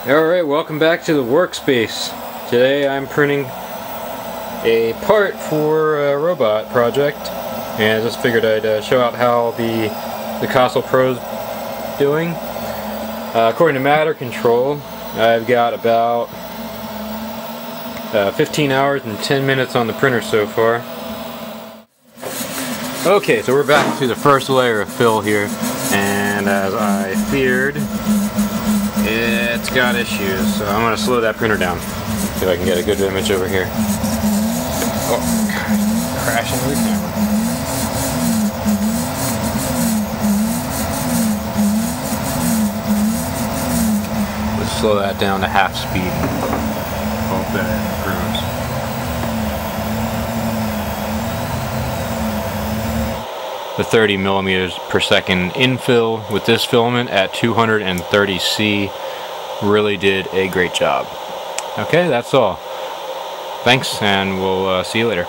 Alright, welcome back to the workspace. Today I'm printing a part for a robot project, and I just figured I'd show out how the Kossel Pro's doing. According to matter control, I've got about 15 hours and 10 minutes on the printer so far. Okay, so we're back to the first layer of fill here, and as I feared, it's got issues, so I'm going to slow that printer down. See if I can get a good image over here. Oh, God, crashing into the camera. Let's slow that down to half speed. Hope that improves. The 30 millimeters per second infill with this filament at 230C really did a great job. Okay, that's all. Thanks, and we'll see you later.